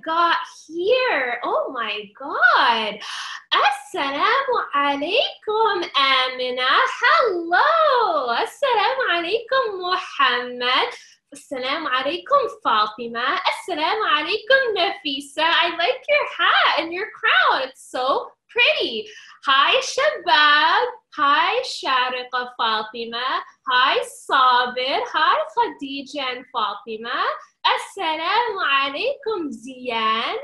got here? Oh my God. Assalamu alaikum, Amina. Hello. Assalamu alaikum, Muhammad. Assalamu alaikum, Fatima. Assalamu alaikum, Nafisa. I like your hat and your crown. It's so pretty. Hi, Shabab. Hi, Shariqa Fatima. Hi, Sabir. Hi, Khadija and Fatima. Assalamu alaikum, Ziyan.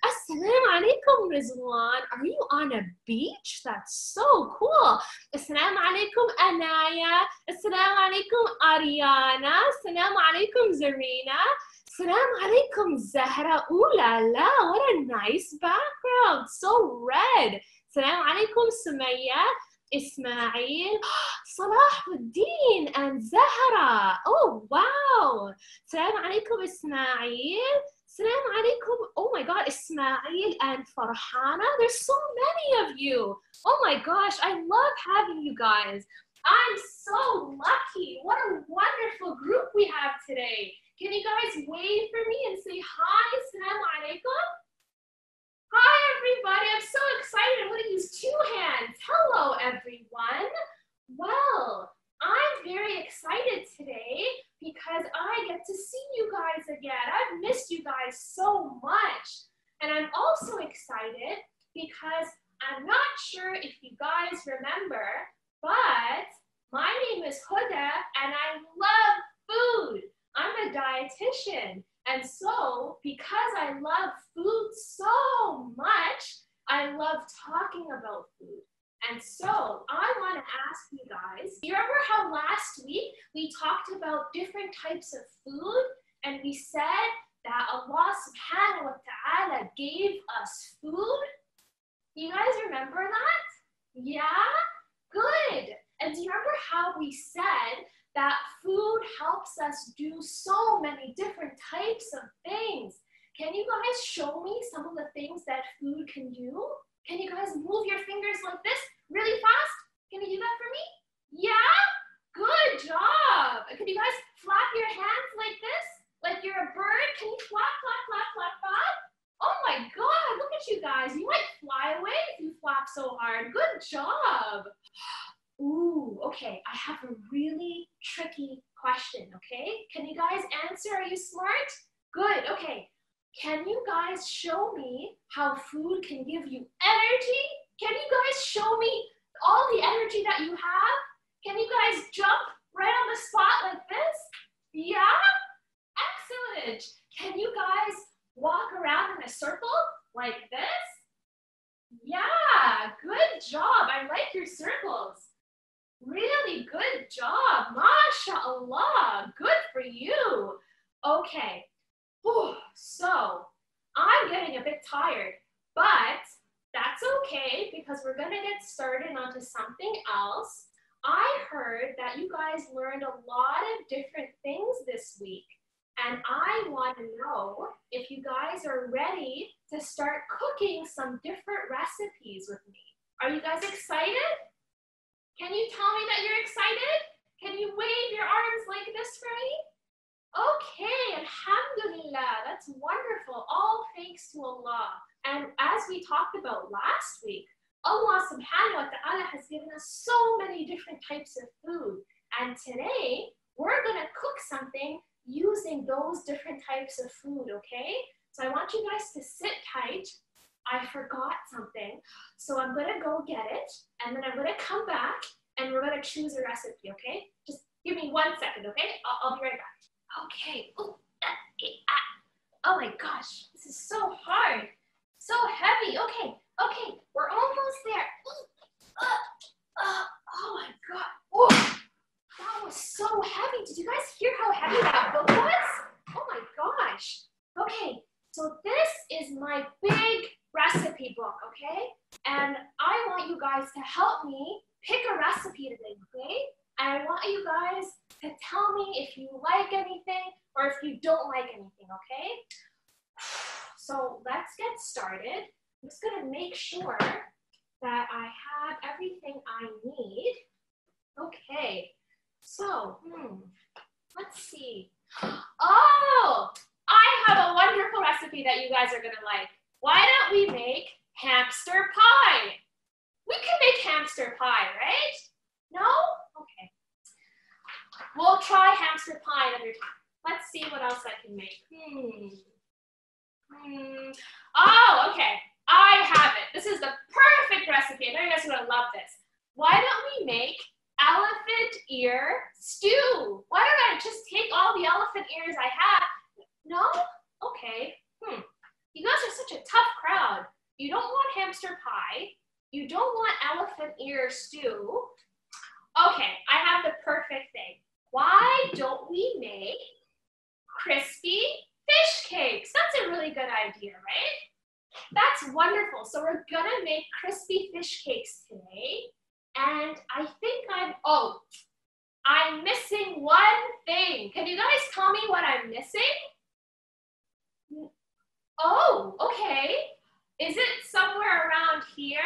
Assalamu alaikum, Rizwan. Are you on a beach? That's so cool. Assalamu alaikum, Anaya. Assalamu alaikum, Ariana. Assalamu alaikum, Zarina. Assalamu alaikum, Zahra. Ooh la la, what a nice background. So red. Assalamu alaikum, Sumaya. Ismail, Salahuddin, and Zahra. Oh, wow. Assalamu alaikum, Ismail. Assalamu alaikum. Oh my God, Ismail and Farhana. There's so many of you. Oh my gosh, I love having you guys. I'm so lucky. What a wonderful group we have today. Can you guys wave for me and say hi? Assalamu alaikum. Hi, everybody. I'm so excited. I'm going to use 2 hands. Hello, everyone. Well, I'm very excited today because I get to see you guys again. I've missed you guys so much. And I'm also excited because I'm not sure if you guys remember, but my name is Huda and I love food. I'm a dietitian. And so, because I love food so much, I love talking about food. And so, I want to ask you guys, you remember how last week we talked about different types of food? And we said that Allah subhanahu wa ta'ala gave us food? You guys remember that? Yeah? Good. And do you remember how we said that food helps us do so many different types of things? Can you guys show me some of the things that food can do? Can you guys move your fingers like this really fast? Can you do that for me? Yeah? Good job. Can you guys flap your hands like this? Like you're a bird? Can you flap, flap, flap, flap, flap? Oh my God, look at you guys. You might fly away if you flap so hard. Good job. Ooh, okay, I have a really tricky question, okay? Can you guys answer? Are you smart? Good, okay. Can you guys show me how food can give you energy? Can you guys show me all the energy that you have? Can you guys jump right on the spot like this? Yeah? Excellent. Can you guys walk around in a circle like this? Yeah, good job. I like your circles. Really good job. MashaAllah. Good for you. Okay. Whew. So I'm getting a bit tired, but that's okay because we're going to get started onto something else. I heard that you guys learned a lot of different things this week, and I want to know if you guys are ready to start cooking some different recipes with me. Are you guys excited? Can you tell me that you're excited? Can you wave your arms like this for me? Okay, alhamdulillah, that's wonderful. All thanks to Allah. And as we talked about last week, Allah subhanahu wa ta'ala has given us so many different types of food. And today, we're gonna cook something using those different types of food, okay? So I want you guys to sit tight. I forgot something, so I'm gonna go get it, and then I'm gonna come back, and we're gonna choose a recipe, okay? Just give me 1 second, okay? I'll be right back. Okay. Ooh, oh my gosh, this is so hard, so heavy. Okay, we're almost there. Oh my God. Whoa, that was so heavy. Did you guys hear how heavy that book was? Oh my gosh. Okay, so this is my big recipe book, okay? And I want you guys to help me pick a recipe today, okay? And I want you guys to tell me if you like anything or if you don't like anything, okay? So let's get started. I'm just gonna make sure that I have everything I need. Okay, so let's see. Oh, I have a wonderful recipe that you guys are gonna like. Why don't we make hamster pie? We can make hamster pie, right? No? Okay. We'll try hamster pie another time. Let's see what else I can make. Oh, okay. I have it. This is the perfect recipe. I know you guys are gonna love this. Why don't we make elephant ear stew? Why don't I just take all the elephant ears I have? No? Okay. You guys are such a tough crowd. You don't want hamster pie. You don't want elephant ear stew. Okay, I have the perfect thing. Why don't we make crispy fish cakes? That's a really good idea, right? That's wonderful. So we're gonna make crispy fish cakes today. And I think I'm missing one thing. Can you guys tell me what I'm missing? Oh, okay. Is it somewhere around here?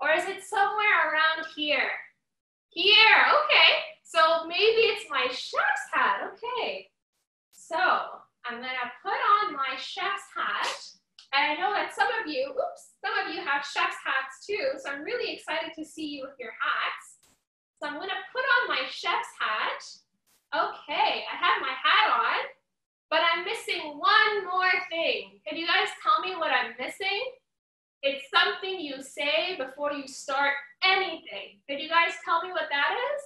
Or is it somewhere around here? Here, okay. So maybe it's my chef's hat, okay. So I'm gonna put on my chef's hat. And I know that some of you have chef's hats too. So I'm really excited to see you with your hats. So I'm gonna put on my chef's hat. Okay, I have my hat on, but I'm missing one more thing. Can you guys tell me what I'm missing? It's something you say before you start anything. Can you guys tell me what that is?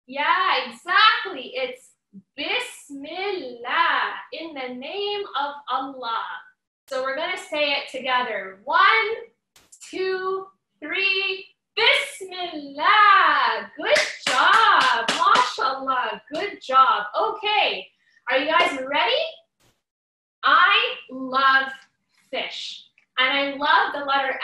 Yeah, exactly. It's Bismillah, in the name of Allah. So we're gonna say it together. 1, 2, 3, Bismillah. Good job, mashallah, good job. Okay, are you guys ready? I love fish, and I love the letter F.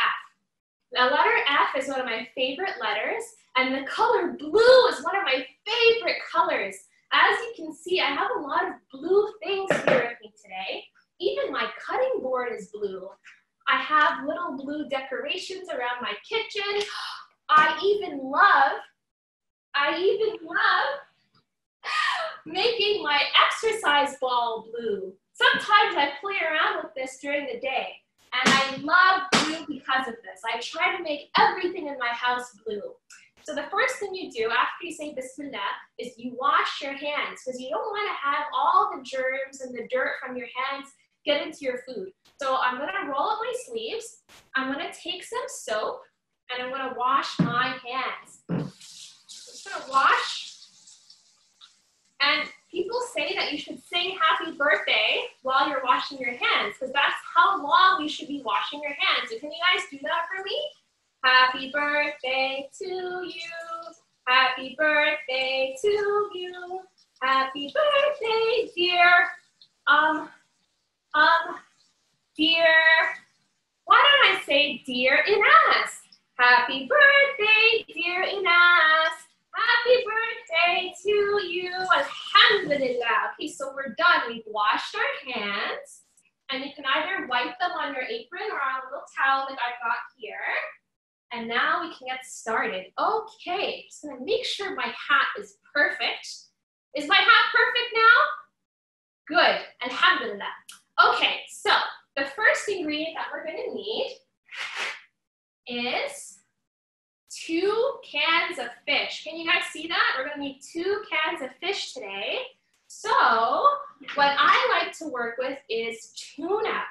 The letter F is one of my favorite letters, and the color blue is one of my favorite colors. As you can see, I have a lot of blue things here with me today. Even my cutting board is blue. I have little blue decorations around my kitchen. I even love making my exercise ball blue. Sometimes I play around with this during the day, and I love blue because of this. I try to make everything in my house blue. So the first thing you do after you say Bismillah is you wash your hands, because you don't want to have all the germs and the dirt from your hands get into your food. So I'm gonna roll up my sleeves, I'm gonna take some soap, and I'm gonna wash my hands. I'm just gonna wash. And people say that you should sing happy birthday while you're washing your hands, because that's how long you should be washing your hands. So can you guys do that for me? Happy birthday to you. Happy birthday to you. Happy birthday, dear. Dear, why don't I say dear Inas? Happy birthday, dear Inas. Happy birthday to you. Alhamdulillah. Okay, so we're done. We've washed our hands, and you can either wipe them on your apron or on a little towel like I've got here. And now we can get started. Okay, just gonna make sure my hat is perfect. Is my hat perfect now? Good, alhamdulillah. Okay, so the first ingredient that we're gonna need is 2 cans of fish. Can you guys see that? We're gonna need 2 cans of fish today. So what I like to work with is tuna.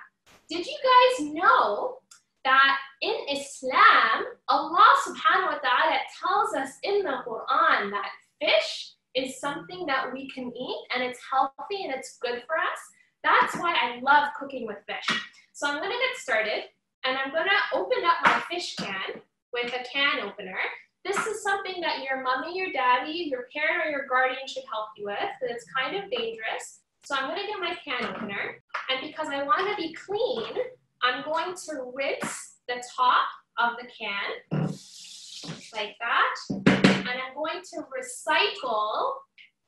Did you guys know that in Islam, Allah subhanahu wa ta'ala tells us in the Quran that fish is something that we can eat, and it's healthy and it's good for us? That's why I love cooking with fish. So I'm gonna get started, and I'm gonna open up my fish can with a can opener. This is something that your mommy, your daddy, your parent, or your guardian should help you with, because it's kind of dangerous. So I'm gonna get my can opener, and because I wanna be clean, I'm going to rinse the top of the can, like that, and I'm going to recycle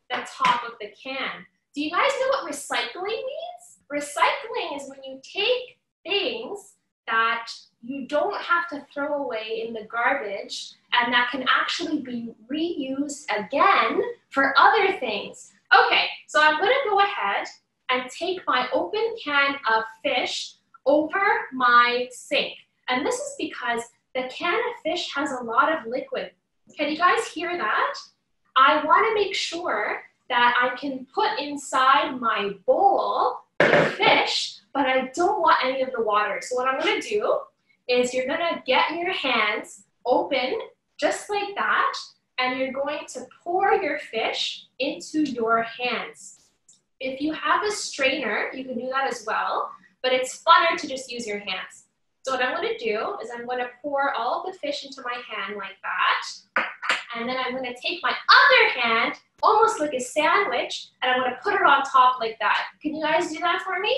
the top of the can. Do you guys know what recycling means? Recycling is when you take things that you don't have to throw away in the garbage, and that can actually be reused again for other things. Okay, so I'm gonna go ahead and take my open can of fish over my sink. And this is because the can of fish has a lot of liquid. Can you guys hear that? I want to make sure that I can put inside my bowl the fish, but I don't want any of the water. So what I'm going to do is you're going to get your hands open just like that, and you're going to pour your fish into your hands. If you have a strainer, you can do that as well, but it's funner to just use your hands. So what I'm going to do is I'm going to pour all of the fish into my hand like that, and then I'm going to take my other hand, almost like a sandwich, and I'm going to put it on top like that. Can you guys do that for me?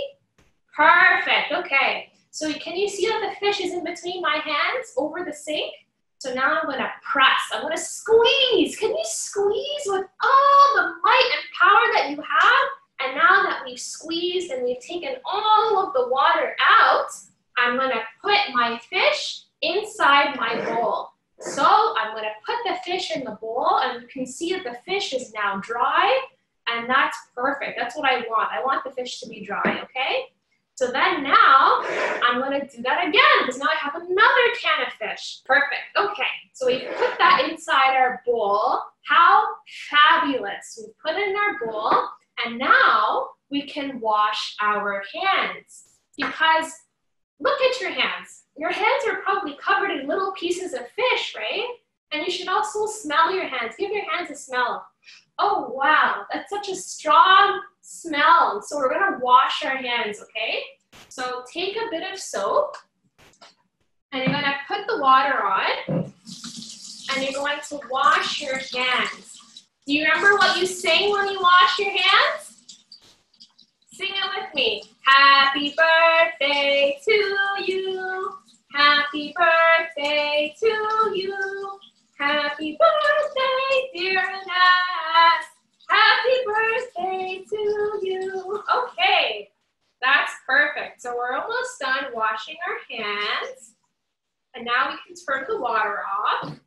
Perfect, okay. So can you see that the fish is in between my hands over the sink? So now I'm going to press, I'm going to squeeze. Can you squeeze with all the might and power that you have? And now that we've squeezed and we've taken all of the water out, I'm going to put my fish inside my bowl. So I'm going to put the fish in the bowl, and you can see that the fish is now dry, and that's perfect. That's what I want. I want the fish to be dry, okay? So then now I'm going to do that again, because now I have another can of fish. Perfect. Okay, so we put that inside our bowl. How fabulous. We put it in our bowl, and now we can wash our hands, because look at your hands. Your hands are probably covered in little pieces of fish, right? And you should also smell your hands. Give your hands a smell. Oh, wow, that's such a strong smell. So we're gonna wash our hands, okay? So take a bit of soap, and you're gonna put the water on, and you're going to wash your hands. Do you remember what you sing when you wash your hands? Sing it with me. Happy birthday to you. Happy birthday to you. Happy birthday, dear Anas. Happy birthday to you. Okay, that's perfect. So we're almost done washing our hands. And now we can turn the water off.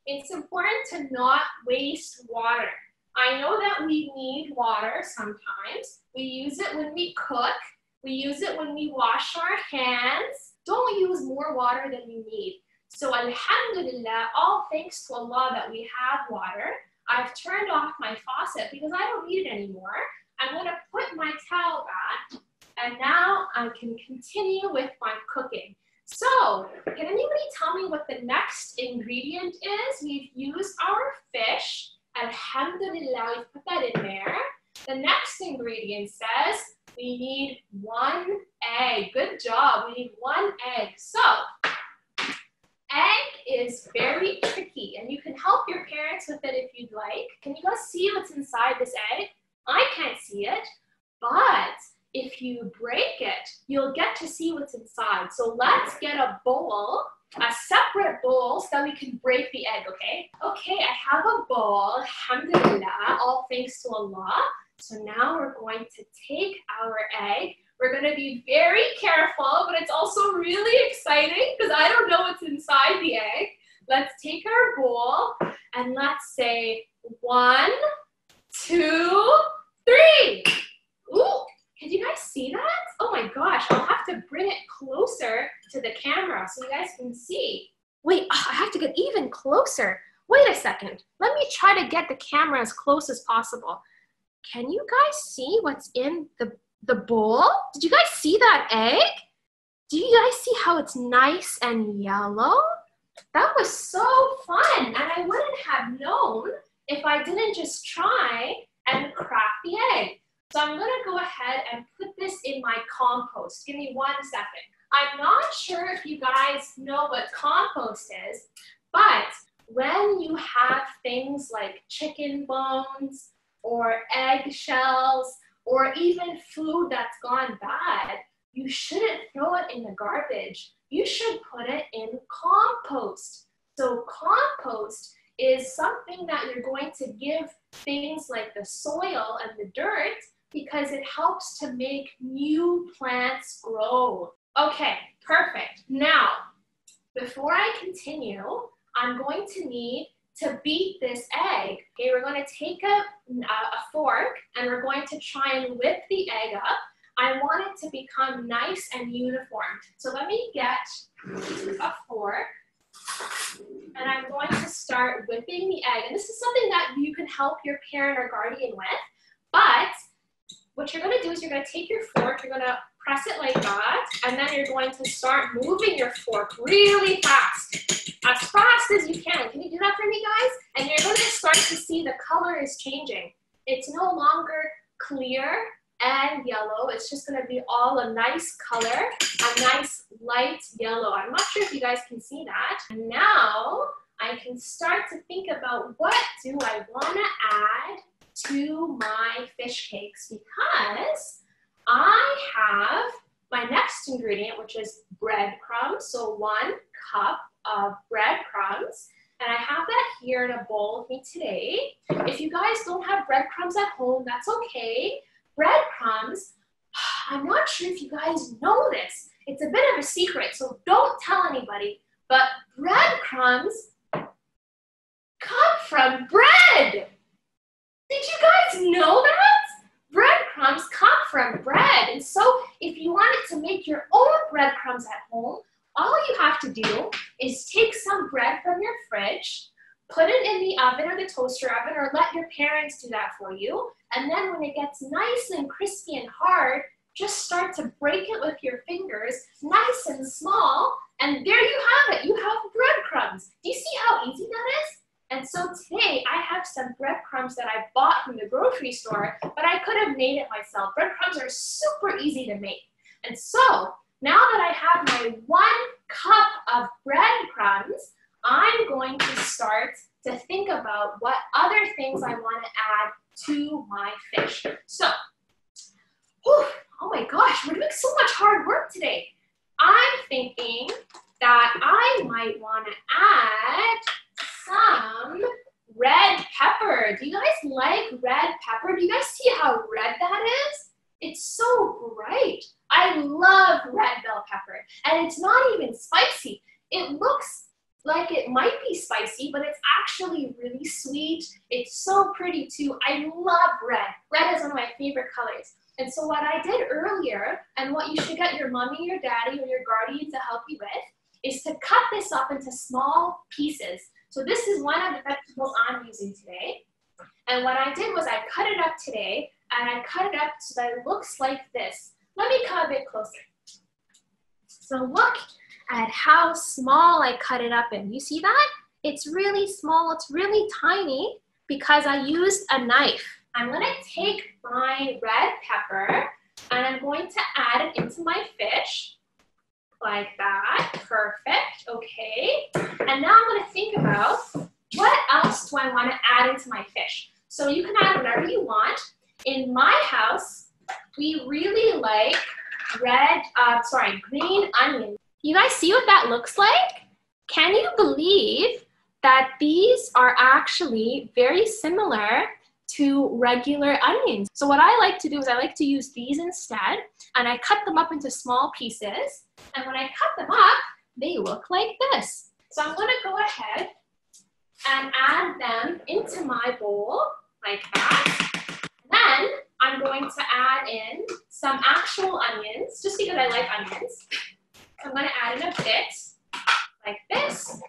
It's important to not waste water. I know that we need water sometimes. We use it when we cook. We use it when we wash our hands. Don't use more water than you need. So alhamdulillah, all thanks to Allah that we have water. I've turned off my faucet because I don't need it anymore. I'm going to put my towel back, and now I can continue with my cooking. So, can anybody tell me what the next ingredient is? We've used our fish. Alhamdulillah, we've put that in there. The next ingredient says we need 1 egg. Good job, we need 1 egg. So, egg is very tricky, and you can help your parents with it if you'd like. Can you guys see what's inside this egg? I can't see it, but if you break it, you'll get to see what's inside. So let's get a bowl, a separate bowl, so that we can break the egg, okay? Okay, I have a bowl, alhamdulillah, all thanks to Allah. So now we're going to take our egg. We're going to be very careful, but it's also really exciting because I don't know what's inside the egg. Let's take our bowl and let's say 1, 2, 3. Ooh, can you guys see that? Oh my gosh, I'll have to bring it closer to the camera so you guys can see. Wait, I have to get even closer. Wait a second. Let me try to get the camera as close as possible. Can you guys see what's in the bowl? Did you guys see that egg? Do you guys see how it's nice and yellow? That was so fun, and I wouldn't have known if I didn't just try and crack the egg. So I'm gonna go ahead and put this in my compost. Give me 1 second. I'm not sure if you guys know what compost is, but when you have things like chicken bones or eggshells or even food that's gone bad, you shouldn't throw it in the garbage. You should put it in compost. So compost is something that you're going to give things like the soil and the dirt because it helps to make new plants grow. Okay, perfect. Now, before I continue, I'm going to need to beat this egg. Okay, we're going to take a fork and we're going to try and whip the egg up. I want it to become nice and uniform. So let me get a fork and I'm going to start whipping the egg. And this is something that you can help your parent or guardian with. But what you're going to do is you're going to take your fork, you're going to press it like that, and then you're going to start moving your fork really fast as you can. Can you do that for me, guys? And you're going to start to see the color is changing. It's no longer clear and yellow. It's just going to be all a nice color, a nice light yellow. I'm not sure if you guys can see that. And now I can start to think about what do I want to add to my fish cakes, because I have my next ingredient, which is breadcrumbs. So 1 cup of breadcrumbs. And I have that here in a bowl with me today. If you guys don't have breadcrumbs at home, that's okay. Breadcrumbs, I'm not sure if you guys know this. It's a bit of a secret, so don't tell anybody. But breadcrumbs come from bread. Did you guys know that? Breadcrumbs come from bread. And so if you wanted to make your own breadcrumbs at home, all you have to do is take some bread from your fridge, put it in the oven or the toaster oven, or let your parents do that for you. And then when it gets nice and crispy and hard, just start to break it with your fingers, nice and small, and there you have it. You have breadcrumbs. Do you see how easy that is? And so today I have some breadcrumbs that I bought from the grocery store, but I could have made it myself. Breadcrumbs are super easy to make. And so now that I have my 1 cup of breadcrumbs, I'm going to start to think about what other things I want to add to my fish. So, oh my gosh, we're doing so much hard work today. I'm thinking that I might want to add some red pepper. Do you guys like red pepper? Do you guys see how red that is? It's so bright. I love red bell pepper, and it's not even spicy. It looks like it might be spicy, but it's actually really sweet. It's so pretty too. I love red. Red is one of my favorite colors. And so what I did earlier, and what you should get your mommy, your daddy, or your guardian to help you with, is to cut this up into small pieces. So this is one of the vegetables I'm using today. And what I did was I cut it up today, and I cut it up so that it looks like this. Let me come a bit closer. So look at how small I cut it up in. You see that? It's really small, it's really tiny because I used a knife. I'm going to take my red pepper and I'm going to add it into my fish like that. Perfect. Okay. And now I'm going to think about what else do I want to add into my fish. So you can add whatever you want. In my house, we really like green onions. You guys see what that looks like? Can you believe that these are actually very similar to regular onions? So what I like to do is I like to use these instead, and I cut them up into small pieces. And when I cut them up, they look like this. So I'm going to go ahead and add them into my bowl like that. Then I'm going to add in some actual onions, just because I like onions. I'm going to add in a bit like this.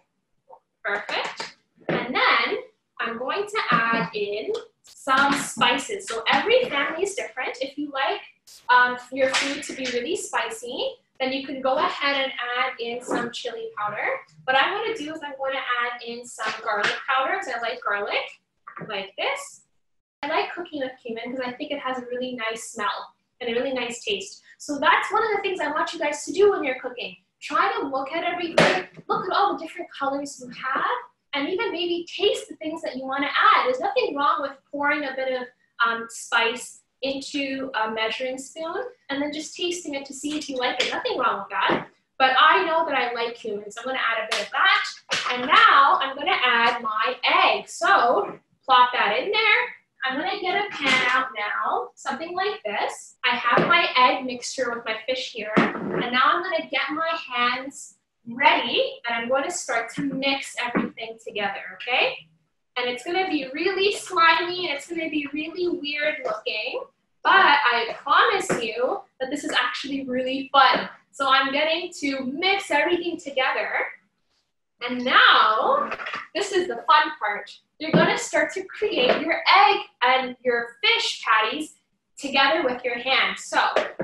Perfect. And then I'm going to add in some spices. So every family is different. If you like your food to be really spicy, then you can go ahead and add in some chili powder. What I'm going to do is I'm going to add in some garlic powder, because I like garlic, like this. I like cooking with cumin because I think it has a really nice smell and a really nice taste. So that's one of the things I want you guys to do when you're cooking. Try to look at everything, look at all the different colors you have, and even maybe taste the things that you want to add. There's nothing wrong with pouring a bit of spice into a measuring spoon and then just tasting it to see if you like it. Nothing wrong with that. But I know that I like cumin, so I'm going to add a bit of that. And now I'm going to add my egg. So plop that in there. I'm going to get a pan out now, something like this. I have my egg mixture with my fish here, and now I'm going to get my hands ready, and I'm going to start to mix everything together, okay? And it's gonna be really slimy and it's gonna be really weird looking, but I promise you that this is actually really fun. So I'm getting to mix everything together. And now, this is the fun part. You're gonna start to create your egg and your fish patties together with your hands. So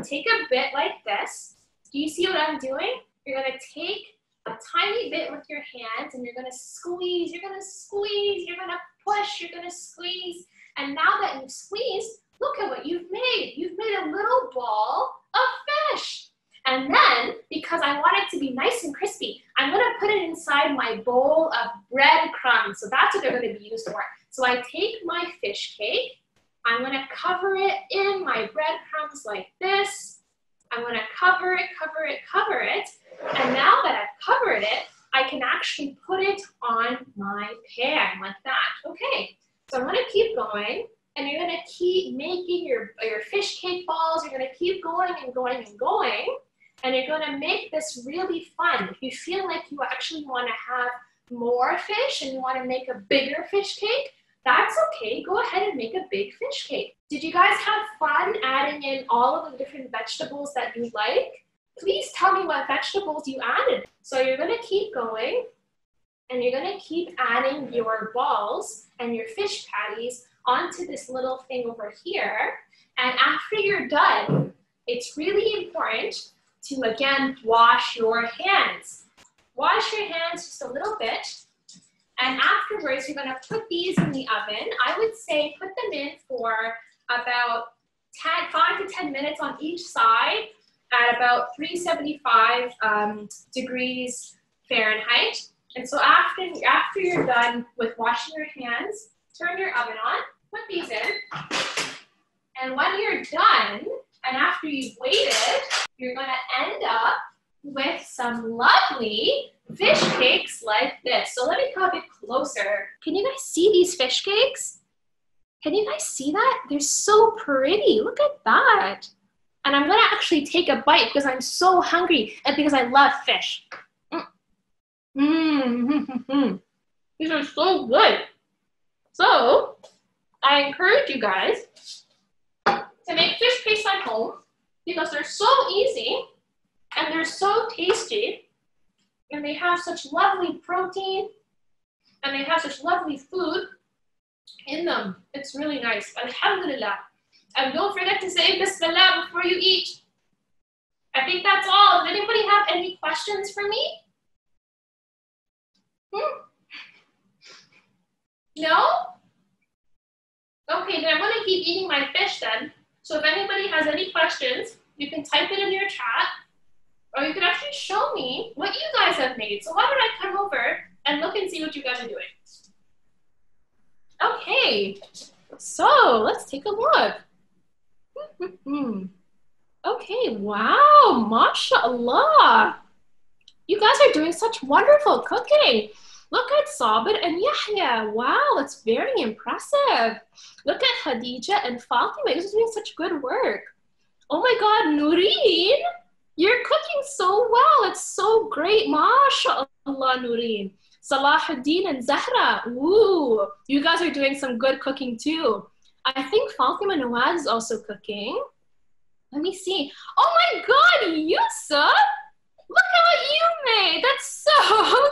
take a bit like this. Do you see what I'm doing? You're gonna take a tiny bit with your hands and you're gonna squeeze, you're gonna squeeze, you're gonna push, you're gonna squeeze. And now that you've squeezed, look at what you've made. You've made a little ball of fish. And then, because I want it to be nice and crispy, I'm gonna put it inside my bowl of bread crumbs. So that's what they're gonna be used for. So I take my fish cake, I'm gonna cover it in my breadcrumbs like this. I'm gonna cover it, cover it, cover it. And now that I've covered it, I can actually put it on my pan like that. Okay, so I'm gonna keep going and you're gonna keep making your fish cake balls. You're gonna keep going and going and going. And you're gonna make this really fun. If you feel like you actually wanna have more fish and you wanna make a bigger fish cake, that's okay, go ahead and make a big fish cake. Did you guys have fun adding in all of the different vegetables that you like? Please tell me what vegetables you added. So you're gonna keep going and you're gonna keep adding your balls and your fish patties onto this little thing over here. And after you're done, it's really important to again wash your hands. Wash your hands just a little bit. And afterwards, you're gonna put these in the oven. I would say put them in for about 5 to 10 minutes on each side at about 375 degrees Fahrenheit. And so after you're done with washing your hands, turn your oven on, put these in. And when you're done, and after you've waited, you're gonna end up with some lovely fish cakes like this. So let me come a bit closer. Can you guys see these fish cakes? Can you guys see that? They're so pretty. Look at that. And I'm gonna actually take a bite because I'm so hungry and because I love fish. These are so good. So I encourage you guys to make fish cakes at home because they're so easy and they're so tasty. And they have such lovely protein, and they have such lovely food in them. It's really nice. Alhamdulillah. And don't forget to say Bismillah before you eat. I think that's all. Does anybody have any questions for me? No? Okay, then I'm going to keep eating my fish then. So if anybody has any questions, you can type it in your chat. Or you can actually show me what you guys have made. So why don't I come over and look and see what you guys are doing? Okay, so let's take a look. Okay, wow, mashallah. You guys are doing such wonderful cooking. Look at Sabir and Yahya. Wow, that's very impressive. Look at Khadija and Fatima. You're doing such good work. Oh my God, Nureen. You're cooking so well. It's so great. MashaAllah, Nureen. Salahuddin and Zahra. Ooh, you guys are doing some good cooking too. I think Fatima Nawaz is also cooking. Let me see. Oh my God, Yusuf. Look at what you made. That's so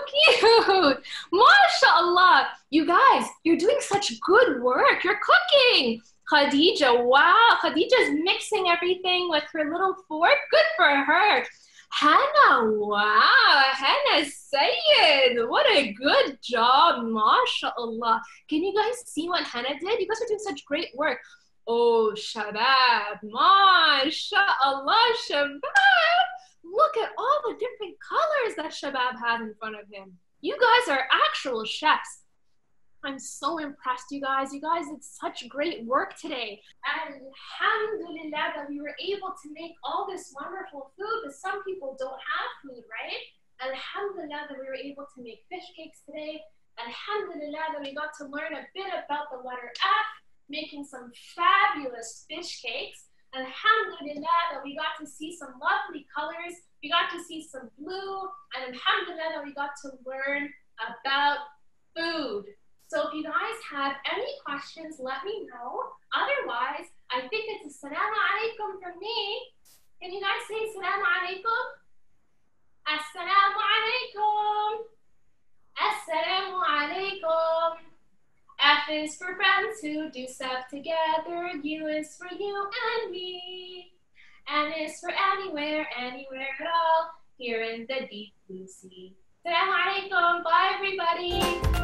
cute. MashaAllah. You guys, you're doing such good work. You're cooking. Khadija, wow. Khadija's mixing everything with her little fork. Good for her. Hannah, wow. Hannah Sayed. What a good job. MashaAllah. Can you guys see what Hannah did? You guys are doing such great work. Oh, Shabab. MashaAllah, Shabab. Look at all the different colors that Shabab has in front of him. You guys are actual chefs. I'm so impressed, you guys. You guys did such great work today. Alhamdulillah that we were able to make all this wonderful food, because some people don't have food, right? Alhamdulillah that we were able to make fish cakes today. Alhamdulillah that we got to learn a bit about the letter F, making some fabulous fish cakes. Alhamdulillah that we got to see some lovely colors. We got to see some blue. And alhamdulillah that we got to learn about food. So So if you guys have any questions, let me know. Otherwise, I think it's Assalamu alaikum from me. Can you guys say Assalamu alaikum? Assalamu alaikum. Assalamu alaikum. F is for friends who do stuff together. U is for you and me. N is for anywhere, anywhere at all, here in the deep blue sea. Assalamu alaikum. Bye, everybody.